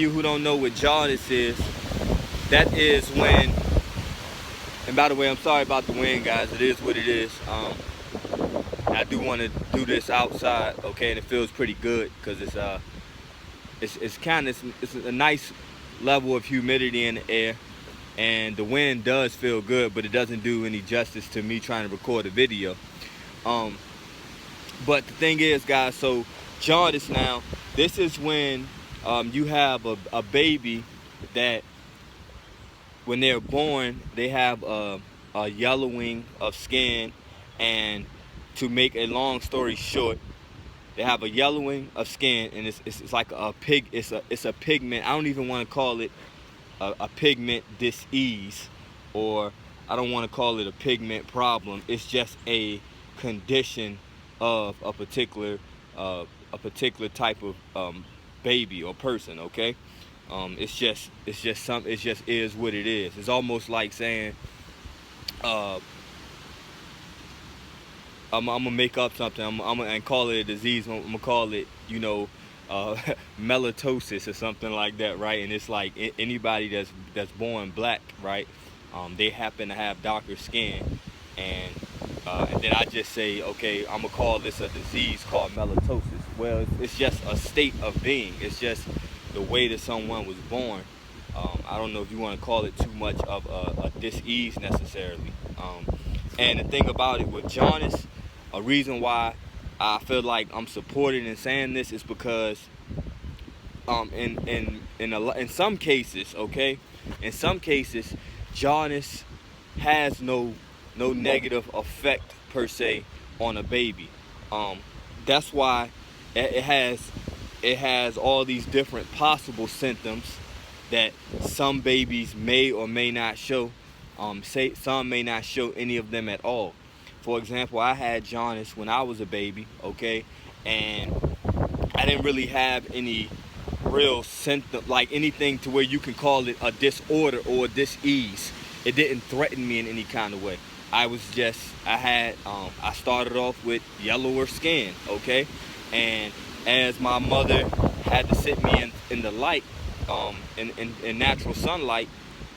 You who don't know what jaundice is, that is when, and by the way, I'm sorry about the wind, guys. It is what it is. I do want to do this outside, okay, and it feels pretty good because it's a nice level of humidity in the air, and the wind does feel good, but it doesn't do any justice to me trying to record a video. But the thing is, guys, so jaundice now, this is when you have a baby that when they're born, they have a yellowing of skin, and to make a long story short, they have a yellowing of skin, and it's like it's a pigment. I don't even want to call it a pigment disease, or I don't want to call it a pigment problem. It's just a condition of a particular type of baby or person. Okay, it just is what it is. It's almost like saying I'm gonna make up something. I'm gonna call it a disease. I'm gonna call it, melatosis or something like that, right? And it's like anybody that's born black, right? They happen to have darker skin, and then I just say, okay, I'm gonna call this a disease called melatosis. Well, it's just a state of being. It's just the way that someone was born. I don't know if you want to call it too much of a disease necessarily. And the thing about it with jaundice, a reason why I feel like I'm supporting and saying this is because in some cases, okay, in some cases, jaundice has no negative effect per se on a baby. That's why it has all these different possible symptoms that some babies may or may not show. Some may not show any of them at all. For example, I had jaundice when I was a baby, okay, and I didn't really have any real symptom, like anything to where you can call it a disorder or a disease. It didn't threaten me in any kind of way. I started off with yellower skin, okay, and as my mother had to sit me in the light, in natural sunlight,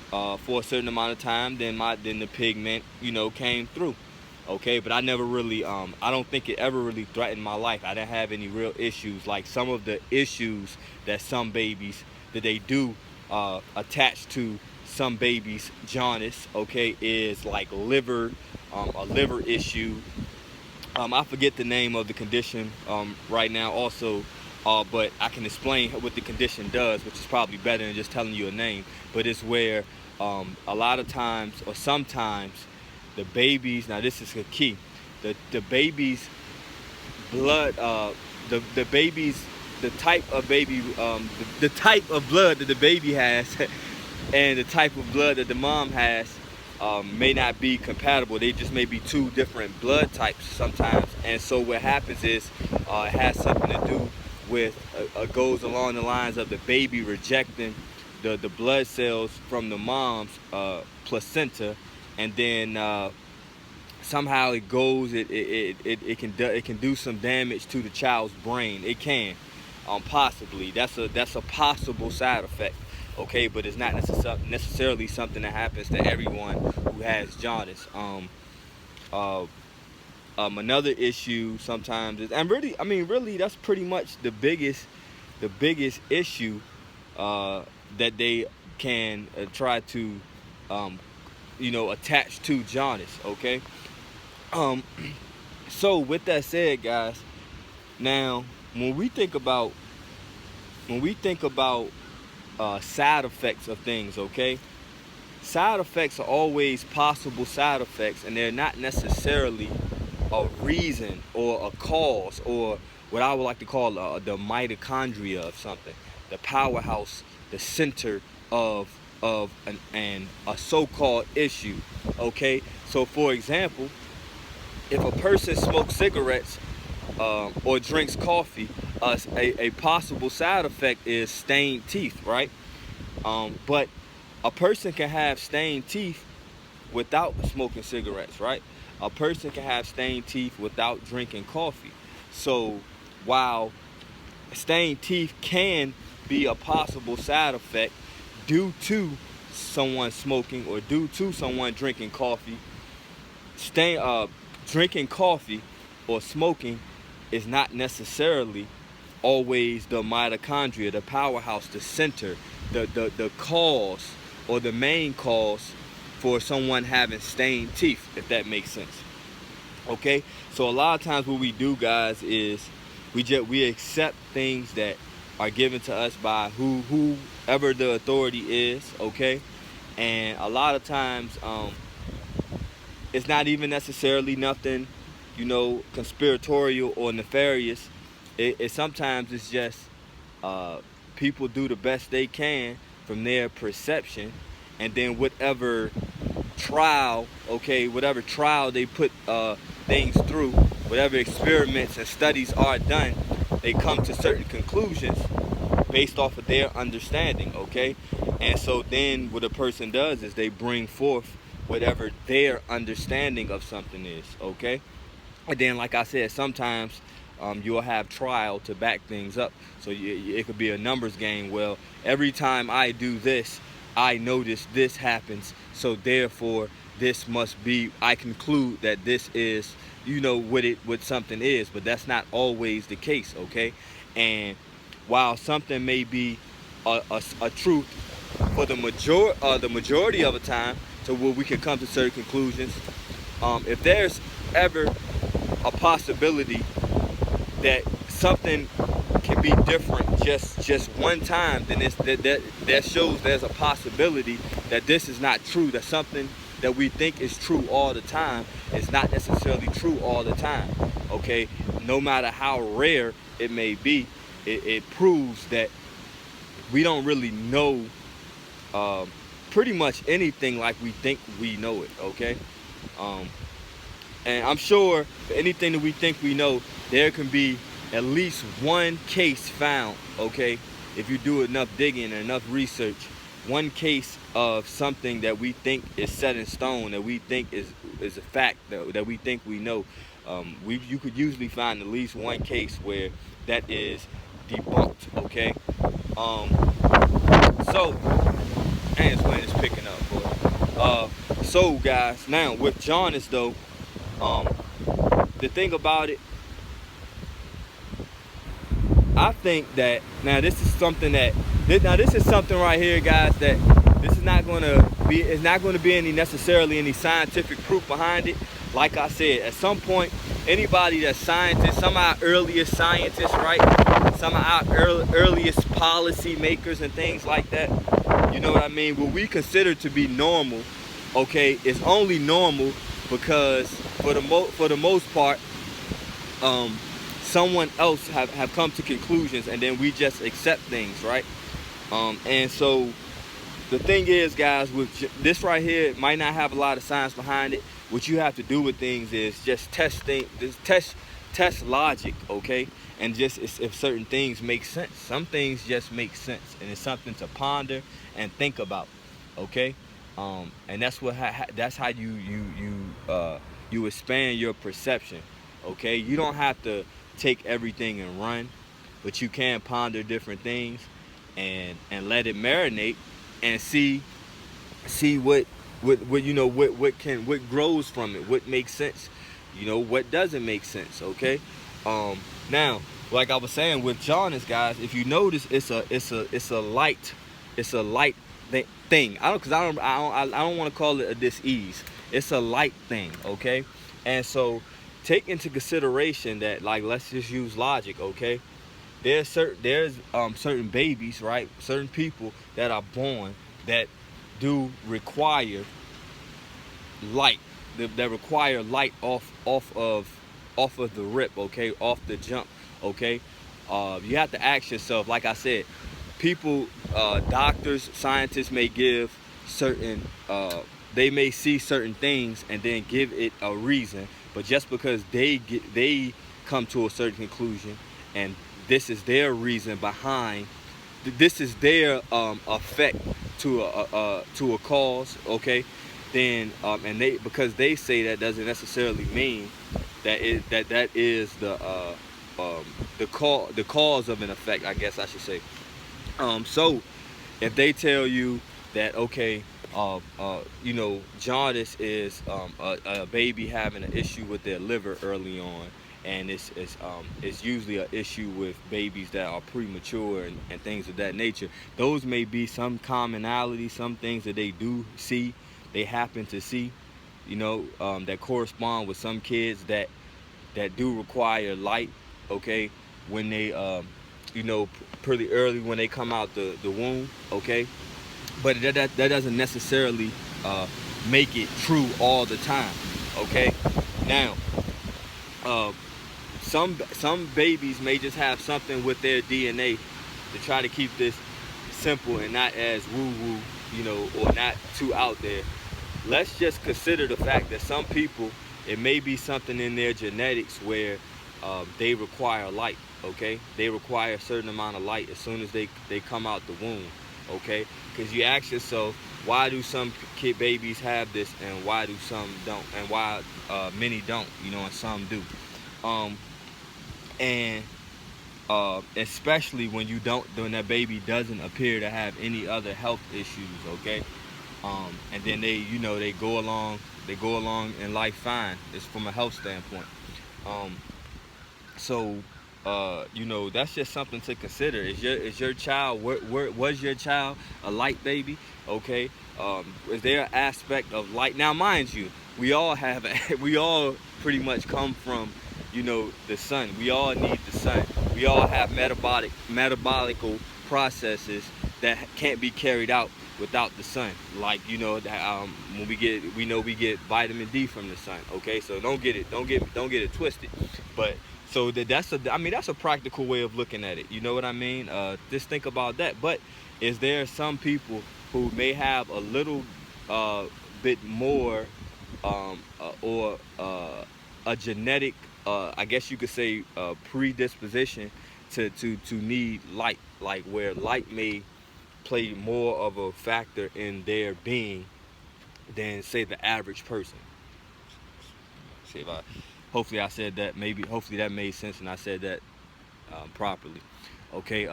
for a certain amount of time, then the pigment, came through. Okay, but I never really, I don't think it ever really threatened my life. I didn't have any real issues. Like some of the issues that some babies, that they do attach to some babies' jaundice, okay, is like a liver issue. I forget the name of the condition right now also, but I can explain what the condition does, which is probably better than just telling you a name. But it's where a lot of times, or sometimes, the babies, now this is the key, the baby's blood, the type of baby, the type of blood that the baby has and the type of blood that the mom has may not be compatible. They just may be two different blood types sometimes. And so what happens is it has something to do with, goes along the lines of the baby rejecting the blood cells from the mom's placenta, and then somehow it goes, it can do some damage to the child's brain. It can, possibly. That's a possible side effect. Okay, but it's not necessarily something that happens to everyone who has jaundice. Another issue sometimes is, and really, that's pretty much the biggest issue that they can try to attach to jaundice. Okay. So with that said, guys, now when we think about side effects of things, okay, side effects are always possible side effects, and they're not necessarily a reason or a cause, or what I would like to call the mitochondria of something, the powerhouse, the center of a so-called issue. Okay, so for example, if a person smokes cigarettes or drinks coffee, a possible side effect is stained teeth, right? But a person can have stained teeth without smoking cigarettes, right? A person can have stained teeth without drinking coffee. So while stained teeth can be a possible side effect due to someone smoking or due to someone drinking coffee. Drinking coffee or smoking is not necessarily always the mitochondria, the powerhouse, the center, the cause or the main cause for someone having stained teeth, if that makes sense. Okay, so a lot of times what we do, guys, is we accept things that are given to us by whoever the authority is. Okay, and a lot of times it's not even necessarily nothing, conspiratorial or nefarious. It sometimes it's just people do the best they can from their perception, and then whatever trial they put things through, whatever experiments and studies are done, they come to certain conclusions based off of their understanding. Okay, and so then what a person does is they bring forth whatever their understanding of something is. Okay, and then, like I said, sometimes you'll have trial to back things up. So it could be a numbers game. Well, every time I do this, I notice this happens. So therefore, this must be, I conclude that this is, what something is. But that's not always the case, okay? And while something may be a truth for the majority of the time, to where we can come to certain conclusions, if there's ever a possibility that something can be different just one time, then that shows there's a possibility that this is not true, that something that we think is true all the time is not necessarily true all the time. Okay, no matter how rare it may be, it proves that we don't really know pretty much anything like we think we know it. Okay, and I'm sure for anything that we think we know, there can be at least one case found, okay, if you do enough digging and enough research, one case of something that we think is set in stone, that we think is a fact, that we think we know. You could usually find at least one case where that is debunked. Okay, so, and this plane is picking up, boy. So guys, now with jaundice though, the thing about it, I think that this is something right here, guys, that this is not going to be, it's not going to be necessarily any scientific proof behind it. Like I said, at some point, anybody that's scientists, some of our earliest scientists, right, some of our earliest policy makers and things like that, you know what I mean, what we consider to be normal, okay, is only normal because for the most part, someone else have come to conclusions, and then we just accept things, right? And so the thing is, guys, with this right here, it might not have a lot of science behind it. What you have to do with things is just test logic, okay? And just if certain things make sense. Some things just make sense, and it's something to ponder and think about, okay? And that's that's how you expand your perception, okay? You don't have to take everything and run, but you can ponder different things and let it marinate and see what grows from it, what makes sense, what doesn't make sense. Okay, now, like I was saying with jaundice, guys, if you notice, it's a light thing. I don't want to call it a dis-ease. It's a light thing. Okay, and so take into consideration that, like, let's just use logic, okay? There's certain babies, right? Certain people that are born that do require light. That require light off of the rip, okay? Off the jump, okay? You have to ask yourself, like I said, people, doctors, scientists may give certain, they may see certain things and then give it a reason. But just because they come to a certain conclusion, and this is their reason behind, this is their effect to a cause, okay? Then and because they say that doesn't necessarily mean that that is the cause of an effect, I guess I should say. So if they tell you that, okay, jaundice is a baby having an issue with their liver early on, and it's usually an issue with babies that are premature and things of that nature. Those may be some commonality, some things that they do see, they happen to see, that correspond with some kids that do require light, okay, when they, pretty early when they come out the womb, okay, but that doesn't necessarily make it true all the time, okay. Now, uh, some babies may just have something with their DNA to try to keep this simple and not as woo woo, or not too out there. Let's just consider the fact that some people, it may be something in their genetics where they require light, okay? They require a certain amount of light as soon as they come out the womb, okay? Because you ask yourself, why do some babies have this and why do some don't? And why many don't, and some do. And especially when when that baby doesn't appear to have any other health issues, okay? And then they go along in life fine. It's from a health standpoint. So that's just something to consider. Is your child, was your child a light baby? Okay. Is there an aspect of light? Now, mind you, we all pretty much come from the sun. We all need the sun. We all have metabolical processes that can't be carried out without the sun. Like when we get vitamin D from the sun. Okay, so don't get it twisted. But so that's a practical way of looking at it. You know what I mean? Just think about that. But is there some people who may have a little bit more or a genetic, I guess you could say, predisposition to need light, like where light may play more of a factor in their being than, say, the average person. See if hopefully I said that, hopefully that made sense and I said that properly. Okay,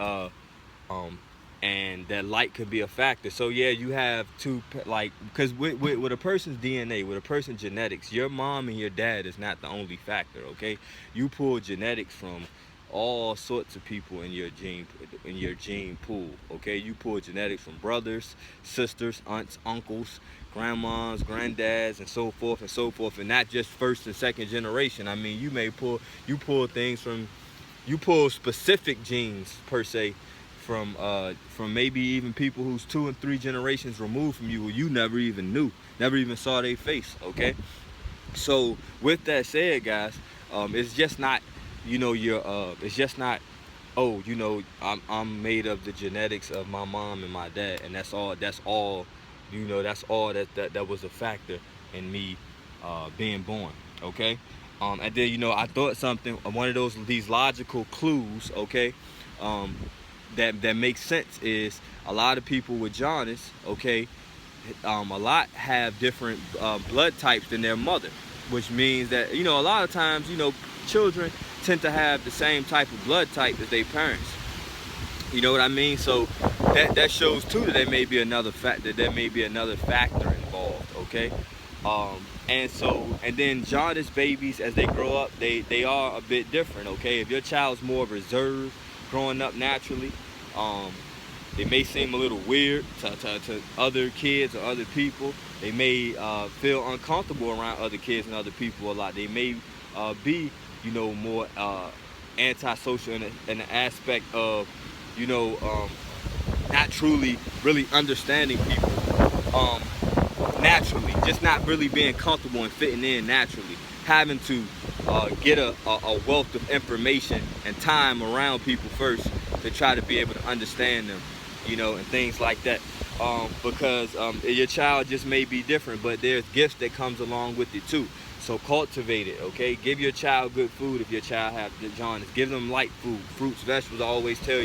and that light could be a factor. So yeah, you have two, like, because with a person's DNA, with a person's genetics, your mom and your dad is not the only factor. Okay, you pull genetics from all sorts of people in your gene pool. Okay, you pull genetics from brothers, sisters, aunts, uncles, grandmas, granddads, and so forth, and not just first and second generation. I mean, you pull things from, you pull specific genes per se from maybe even people who's 2 and 3 generations removed from you, who you never even knew, never even saw their face. Okay, so with that said, guys, it's just not, it's just not, oh, I'm made of the genetics of my mom and my dad, and that's all that was a factor in me being born. Okay, and then I thought something, one of these logical clues, okay, that makes sense is a lot of people with jaundice, okay, a lot have different blood types than their mother, which means that a lot of times children tend to have the same type of blood type as their parents. You know what I mean? So that shows too that there may be another factor involved. Okay, and then jaundice babies, as they grow up, they are a bit different. Okay, if your child's more reserved growing up naturally, it may seem a little weird to other kids or other people. They may feel uncomfortable around other kids and other people a lot. They may be more antisocial in the aspect of not truly really understanding people naturally, just not really being comfortable and fitting in naturally, having to get a wealth of information and time around people first to try to be able to understand them, and things like that, because your child just may be different, but there's gifts that comes along with it too. So cultivate it, okay? Give your child good food if your child have jaundice. Give them light food, fruits, vegetables. I always tell you.